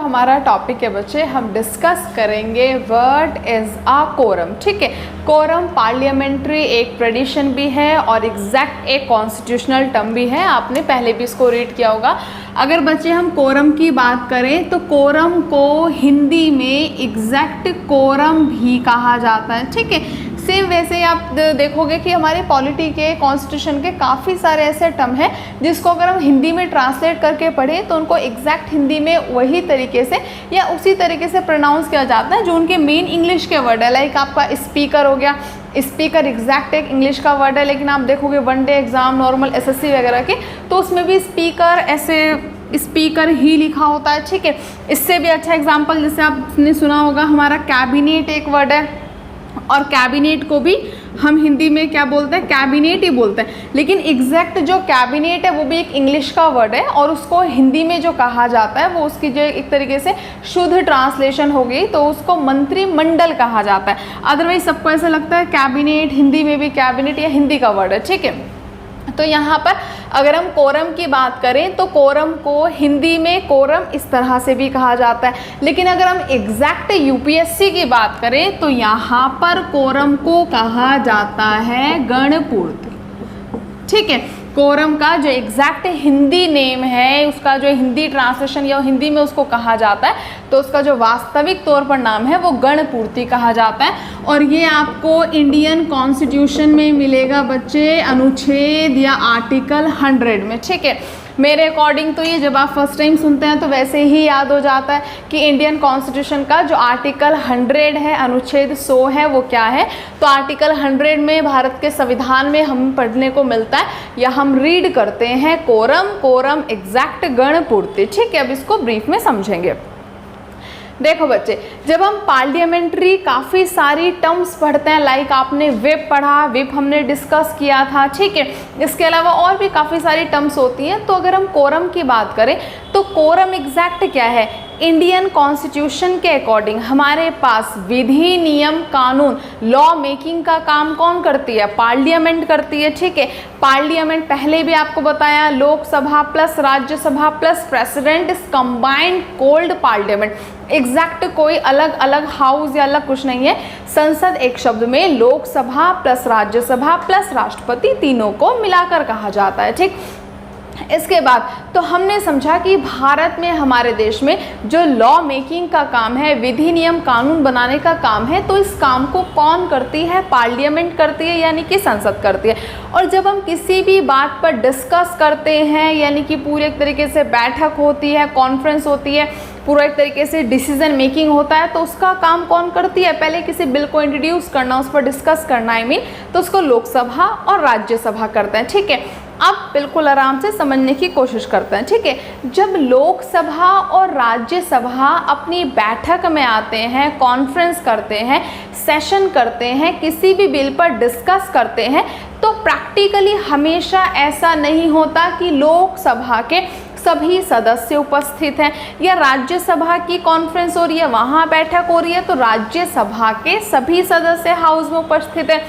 हमारा टॉपिक है बच्चे, हम डिस्कस करेंगे व्हाट इज़ अ कोरम। ठीक है, कोरम पार्लियामेंट्री एक ट्रेडिशन भी है और एग्जैक्ट एक कॉन्स्टिट्यूशनल टर्म भी है। आपने पहले भी इसको रीड किया होगा। अगर बच्चे हम कोरम की बात करें तो कोरम को हिंदी में एग्जैक्ट कोरम भी कहा जाता है। ठीक है, सेम वैसे ही आप देखोगे कि हमारे पॉलिटी के कॉन्स्टिट्यूशन के काफ़ी सारे ऐसे टर्म हैं जिसको अगर हम हिंदी में ट्रांसलेट करके पढ़ें तो उनको एग्जैक्ट हिंदी में वही तरीके से या उसी तरीके से प्रोनाउंस किया जाता है जो उनके मेन इंग्लिश के वर्ड है। लाइक आपका स्पीकर हो गया, स्पीकर एग्जैक्ट एक इंग्लिश का वर्ड है, लेकिन आप देखोगे one day exam normal SSC वगैरह के तो उसमें भी स्पीकर ऐसे स्पीकर ही लिखा होता है। ठीक है, इससे भी अच्छा एग्जाम्पल जैसे आपने सुना होगा हमारा कैबिनेट एक वर्ड है और कैबिनेट को भी हम हिंदी में क्या बोलते हैं, कैबिनेट ही बोलते हैं, लेकिन एग्जैक्ट जो कैबिनेट है वो भी एक इंग्लिश का वर्ड है और उसको हिंदी में जो कहा जाता है वो उसकी जो एक तरीके से शुद्ध ट्रांसलेशन हो गई तो उसको मंत्रिमंडल कहा जाता है। अदरवाइज सबको ऐसा लगता है कैबिनेट हिंदी में भी कैबिनेट या हिंदी का वर्ड है। ठीक है, तो यहाँ पर अगर हम कोरम की बात करें तो कोरम को हिंदी में कोरम इस तरह से भी कहा जाता है, लेकिन अगर हम एग्जैक्ट यूपीएससी की बात करें तो यहाँ पर कोरम को कहा जाता है गणपूर्ति। ठीक है, कोरम का जो एग्जैक्ट हिंदी नेम है, उसका जो हिंदी ट्रांसलेशन या हिंदी में उसको कहा जाता है तो उसका जो वास्तविक तौर पर नाम है वो गणपूर्ति कहा जाता है। और ये आपको इंडियन कॉन्स्टिट्यूशन में मिलेगा बच्चे अनुच्छेद या आर्टिकल 100 में। ठीक है, मेरे अकॉर्डिंग तो ये जब आप फर्स्ट टाइम सुनते हैं तो वैसे ही याद हो जाता है कि इंडियन कॉन्स्टिट्यूशन का जो आर्टिकल 100 है, अनुच्छेद 100 है, वो क्या है। तो आर्टिकल 100 में भारत के संविधान में हम पढ़ने को मिलता है या हम रीड करते हैं कोरम, कोरम एग्जैक्ट गणपूर्ति। ठीक है, अब इसको ब्रीफ में समझेंगे। देखो बच्चे, जब हम पार्लियामेंट्री काफ़ी सारी टर्म्स पढ़ते हैं, लाइक आपने विप पढ़ा, विप हमने डिस्कस किया था। ठीक है, इसके अलावा और भी काफ़ी सारी टर्म्स होती हैं। तो अगर हम कोरम की बात करें तो कोरम एग्जैक्ट क्या है, इंडियन कॉन्स्टिट्यूशन के अकॉर्डिंग हमारे पास विधि नियम कानून लॉ मेकिंग का काम कौन करती है, पार्लियामेंट करती है। ठीक है, पार्लियामेंट पहले भी आपको बताया Lok Sabha plus Rajya Sabha plus president is combined cold parliament. Exact कोई अलग अलग हाउस या अलग कुछ नहीं है, संसद एक शब्द में लोकसभा प्लस राज्यसभा प्लस राष्ट्रपति तीनों को मिलाकर कहा जाता है। ठीक, इसके बाद तो हमने समझा कि भारत में हमारे देश में जो लॉ मेकिंग का काम है, विधि नियम कानून बनाने का काम है, तो इस काम को कौन करती है, पार्लियामेंट करती है, यानी कि संसद करती है। और जब हम किसी भी बात पर डिस्कस करते हैं, यानी कि पूरे एक तरीके से बैठक होती है, कॉन्फ्रेंस होती है, पूरा एक तरीके से डिसीजन मेकिंग होता है, तो उसका काम कौन करती है, पहले किसी बिल को इंट्रोड्यूस करना, उस पर डिस्कस करना, आई मीन तो उसको लोकसभा और राज्यसभा करते हैं। ठीक है, अब बिल्कुल आराम से समझने की कोशिश करते हैं। ठीक है, जब लोकसभा और राज्यसभा अपनी बैठक में आते हैं, कॉन्फ्रेंस करते हैं, सेशन करते हैं, किसी भी बिल पर डिस्कस करते हैं, तो प्रैक्टिकली हमेशा ऐसा नहीं होता कि लोकसभा के सभी सदस्य उपस्थित हैं या राज्यसभा की कॉन्फ्रेंस हो रही है, वहाँ बैठक हो रही है तो राज्यसभा के सभी सदस्य हाउस में उपस्थित हैं।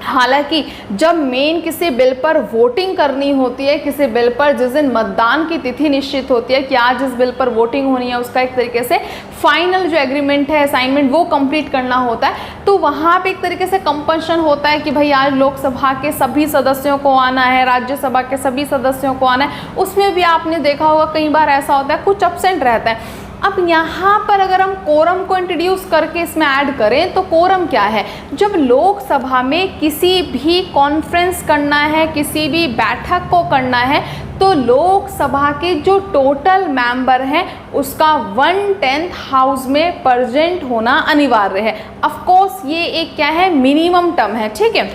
हालांकि जब मेन किसी बिल पर वोटिंग करनी होती है, किसी बिल पर जिस दिन मतदान की तिथि निश्चित होती है कि आज इस बिल पर वोटिंग होनी है, उसका एक तरीके से फाइनल जो एग्रीमेंट है, असाइनमेंट, वो कंप्लीट करना होता है, तो वहाँ पे एक तरीके से कंपल्शन होता है कि भाई आज लोकसभा के सभी सदस्यों को आना है, राज्यसभा के सभी सदस्यों को आना है। उसमें भी आपने देखा होगा कई बार ऐसा होता है कुछ एब्सेंट रहता है। अब यहाँ पर अगर हम कोरम को इंट्रोड्यूस करके इसमें ऐड करें तो कोरम क्या है, जब लोकसभा में किसी भी कॉन्फ्रेंस करना है, किसी भी बैठक को करना है, तो लोकसभा के जो टोटल मेंबर हैं उसका 1/10 हाउस में प्रेजेंट होना अनिवार्य है। ऑफ कोर्स ये एक क्या है, मिनिमम टर्म है। ठीक है,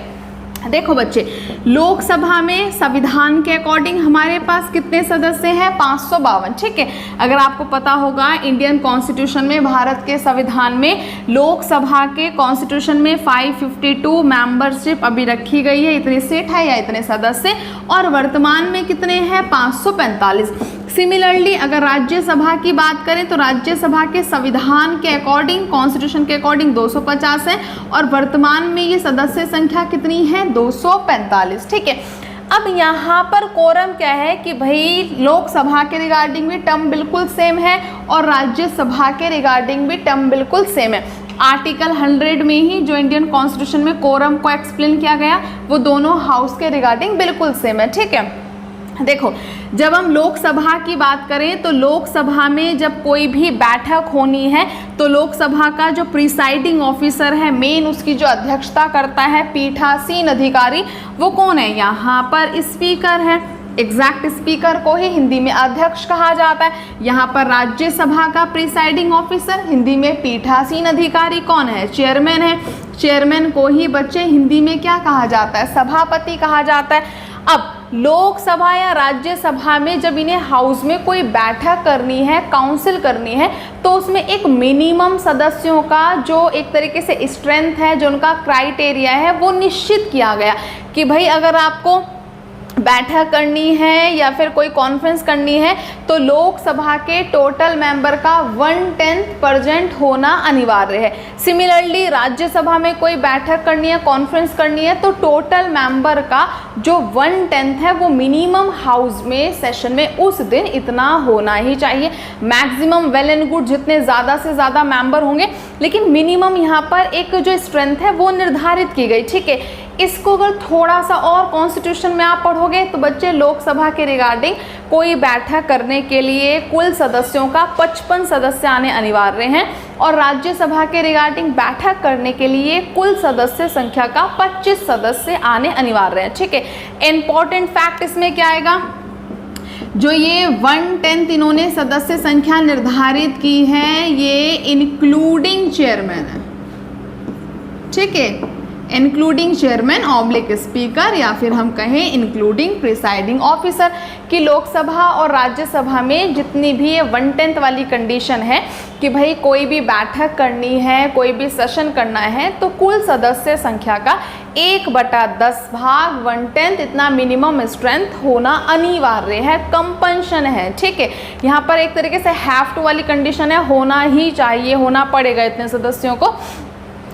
देखो बच्चे, लोकसभा में संविधान के अकॉर्डिंग हमारे पास कितने सदस्य हैं, 552। ठीक है, अगर आपको पता होगा इंडियन कॉन्स्टिट्यूशन में, भारत के संविधान में लोकसभा के कॉन्स्टिट्यूशन में 552 मेंबरशिप अभी रखी गई है, इतने सीट है या इतने सदस्य, और वर्तमान में कितने हैं, 545। सिमिलरली अगर राज्यसभा की बात करें तो राज्यसभा के संविधान के अकॉर्डिंग, कॉन्स्टिट्यूशन के अकॉर्डिंग 250 है और वर्तमान में ये सदस्य संख्या कितनी है, 245। ठीक है, अब यहाँ पर कोरम क्या है कि भाई लोकसभा के रिगार्डिंग भी टर्म बिल्कुल सेम है और राज्यसभा के रिगार्डिंग भी टर्म बिल्कुल सेम है। आर्टिकल 100 में ही जो इंडियन कॉन्स्टिट्यूशन में कोरम को एक्सप्लेन किया गया वो दोनों हाउस के रिगार्डिंग बिल्कुल सेम है, ठीक है। देखो, जब हम लोकसभा की बात करें तो लोकसभा में जब कोई भी बैठक होनी है तो लोकसभा का जो प्रिसाइडिंग ऑफिसर है, मेन उसकी जो अध्यक्षता करता है पीठासीन अधिकारी, वो कौन है? यहाँ पर स्पीकर है। एग्जैक्ट स्पीकर को ही हिंदी में अध्यक्ष कहा जाता है। यहाँ पर राज्यसभा का प्रिसाइडिंग ऑफिसर, हिंदी में पीठासीन अधिकारी कौन है? चेयरमैन है। चेयरमैन को ही बच्चे हिंदी में क्या कहा जाता है? सभापति कहा जाता है। अब लोकसभा या राज्यसभा में जब इन्हें हाउस में कोई बैठक करनी है, काउंसिल करनी है, तो उसमें एक मिनिमम सदस्यों का जो एक तरीके से स्ट्रेंथ है, जो उनका क्राइटेरिया है, वो निश्चित किया गया कि भाई अगर आपको बैठक करनी है या फिर कोई कॉन्फ्रेंस करनी है तो लोकसभा के टोटल मेंबर का 1/10% होना अनिवार्य है। सिमिलरली राज्यसभा में कोई बैठक करनी है, कॉन्फ्रेंस करनी है, तो टोटल मेंबर का जो 1/10 है वो मिनिमम हाउस में सेशन में उस दिन इतना होना ही चाहिए। मैक्सिमम वेल एंड गुड जितने ज़्यादा से ज़्यादा मेंबर होंगे, लेकिन मिनिमम यहाँ पर एक जो स्ट्रेंथ है वो निर्धारित की गई, ठीक है। इसको अगर थोड़ा सा और कॉन्स्टिट्यूशन में आप पढ़ोगे तो बच्चे लोकसभा के रिगार्डिंग कोई बैठक करने के लिए कुल सदस्यों का 55 सदस्य आने अनिवार्य हैं और राज्यसभा के रिगार्डिंग बैठक करने के लिए कुल सदस्य संख्या का 25 सदस्य आने अनिवार्य हैं, ठीक है। इंपॉर्टेंट फैक्ट इसमें क्या आएगा? जो ये 1/10 इन्होंने सदस्य संख्या निर्धारित की है, ये इंक्लूडिंग चेयरमैन है, ठीक है। इंक्लूडिंग चेयरमैन ऑब्लिक स्पीकर या फिर हम कहें इंक्लूडिंग प्रिसाइडिंग ऑफिसर कि लोकसभा और राज्यसभा में जितनी भी ये 1/10 वाली कंडीशन है कि भाई कोई भी बैठक करनी है, कोई भी सेशन करना है, तो कुल सदस्य संख्या का 1/10 भाग 1/10 इतना मिनिमम स्ट्रेंथ होना अनिवार्य है, कंपल्शन है, ठीक है। यहाँ पर एक तरीके से हैव टू वाली कंडीशन है, होना ही चाहिए, होना पड़ेगा इतने सदस्यों को।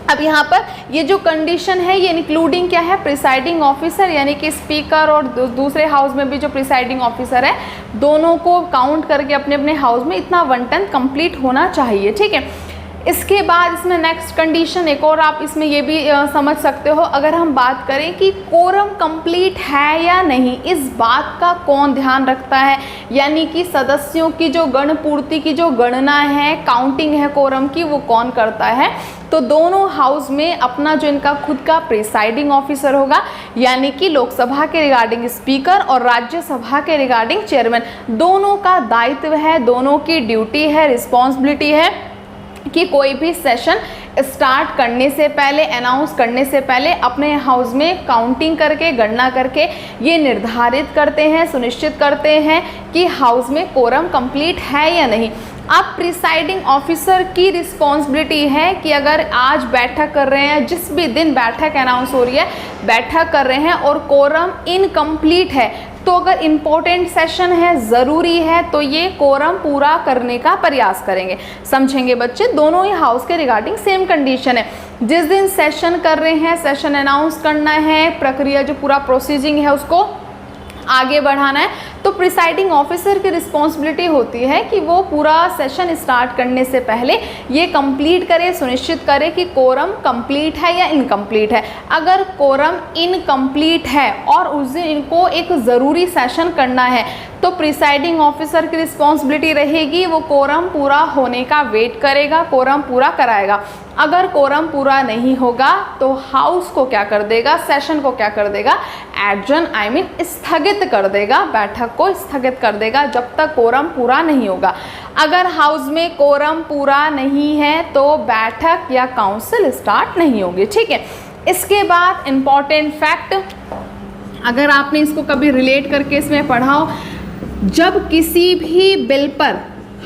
अब यहाँ पर ये जो कंडीशन है ये इंक्लूडिंग क्या है? प्रिसाइडिंग ऑफिसर यानी कि स्पीकर और दूसरे हाउस में भी जो प्रिसाइडिंग ऑफिसर है, दोनों को काउंट करके अपने अपने हाउस में इतना 1/10 कंप्लीट होना चाहिए, ठीक है। इसके बाद इसमें नेक्स्ट कंडीशन एक और आप इसमें ये भी समझ सकते हो, अगर हम बात करें कि कोरम कंप्लीट है या नहीं, इस बात का कौन ध्यान रखता है, यानी कि सदस्यों की जो गणपूर्ति की जो गणना है, काउंटिंग है कोरम की, वो कौन करता है? तो दोनों हाउस में अपना जो इनका खुद का प्रिसाइडिंग ऑफिसर होगा, यानी कि लोकसभा के रिगार्डिंग स्पीकर और राज्यसभा के रिगार्डिंग चेयरमैन, दोनों का दायित्व है, दोनों की ड्यूटी है, रिस्पॉन्सिबिलिटी है कि कोई भी सेशन स्टार्ट करने से पहले, अनाउंस करने से पहले अपने हाउस में काउंटिंग करके, गणना करके ये निर्धारित करते हैं, सुनिश्चित करते हैं कि हाउस में कोरम कंप्लीट है या नहीं। अब प्रिसाइडिंग ऑफिसर की रिस्पॉन्सिबिलिटी है कि अगर आज बैठक कर रहे हैं, जिस भी दिन बैठक अनाउंस हो रही है, बैठक कर रहे हैं और कोरम इनकम्प्लीट है, तो अगर इम्पोर्टेंट सेशन है, ज़रूरी है, तो ये कोरम पूरा करने का प्रयास करेंगे। समझेंगे बच्चे? दोनों ही हाउस के रिगार्डिंग सेम कंडीशन है। जिस दिन सेशन कर रहे हैं, सेशन अनाउंस करना है, प्रक्रिया जो पूरा प्रोसीजिंग है उसको आगे बढ़ाना है, तो प्रिसाइडिंग ऑफिसर की रिस्पॉन्सिबिलिटी होती है कि वो पूरा सेशन स्टार्ट करने से पहले ये कंप्लीट करे, सुनिश्चित करे कि कोरम कंप्लीट है या इनकम्प्लीट है। अगर कोरम इनकम्प्लीट है और उस दिन इनको एक ज़रूरी सेशन करना है, तो प्रिसाइडिंग ऑफिसर की रिस्पॉन्सिबिलिटी रहेगी वो कोरम पूरा होने का वेट करेगा, कोरम पूरा कराएगा। अगर कोरम पूरा नहीं होगा तो हाउस को क्या कर देगा, सेशन को क्या कर देगा, एडजर्न स्थगित कर देगा, बैठक को स्थगित कर देगा जब तक कोरम पूरा नहीं होगा। अगर हाउस में कोरम पूरा नहीं है तो बैठक या काउंसिल स्टार्ट नहीं होगी, ठीक है। इसके बाद इम्पॉर्टेंट फैक्ट, अगर आपने इसको कभी रिलेट करके इसमें पढ़ा हो, जब किसी भी बिल पर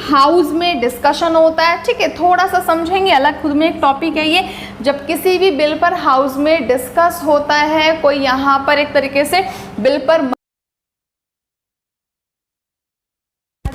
हाउस में डिस्कशन होता है, ठीक है, थोड़ा सा समझेंगे, अलग खुद में एक टॉपिक है ये। जब किसी भी बिल पर हाउस में डिस्कस होता है, कोई यहाँ पर एक तरीके से बिल पर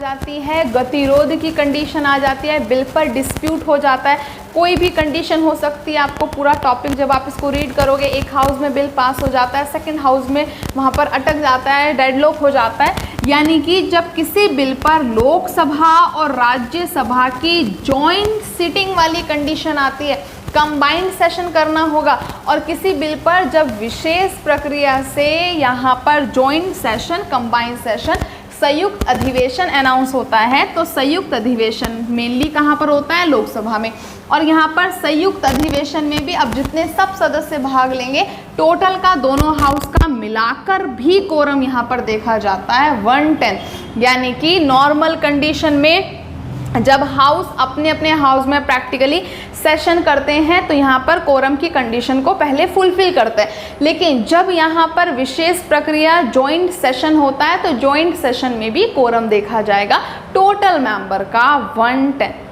जाती है, गतिरोध की कंडीशन आ जाती है, बिल पर डिस्प्यूट हो जाता है, कोई भी कंडीशन हो सकती है। आपको पूरा टॉपिक जब आप इसको रीड करोगे, एक हाउस में बिल पास हो जाता है, सेकंड हाउस में वहाँ पर अटक जाता है, डेडलॉक हो जाता है। यानी कि जब किसी बिल पर लोकसभा और राज्यसभा की जॉइंट सिटिंग वाली कंडीशन आती है, कंबाइंड सेशन करना होगा, और किसी बिल पर जब विशेष प्रक्रिया से यहाँ पर जॉइंट सेशन, कंबाइंड सेशन, संयुक्त अधिवेशन अनाउंस होता है, तो संयुक्त अधिवेशन मेनली कहाँ पर होता है? लोकसभा में। और यहाँ पर संयुक्त अधिवेशन में भी अब जितने सब सदस्य भाग लेंगे, टोटल का दोनों हाउस का मिलाकर भी कोरम यहाँ पर देखा जाता है 110। यानी कि नॉर्मल कंडीशन में जब हाउस अपने अपने हाउस में प्रैक्टिकली सेशन करते हैं तो यहाँ पर कोरम की कंडीशन को पहले फुलफिल करते हैं, लेकिन जब यहाँ पर विशेष प्रक्रिया जॉइंट सेशन होता है तो जॉइंट सेशन में भी कोरम देखा जाएगा टोटल मेंबर का 110।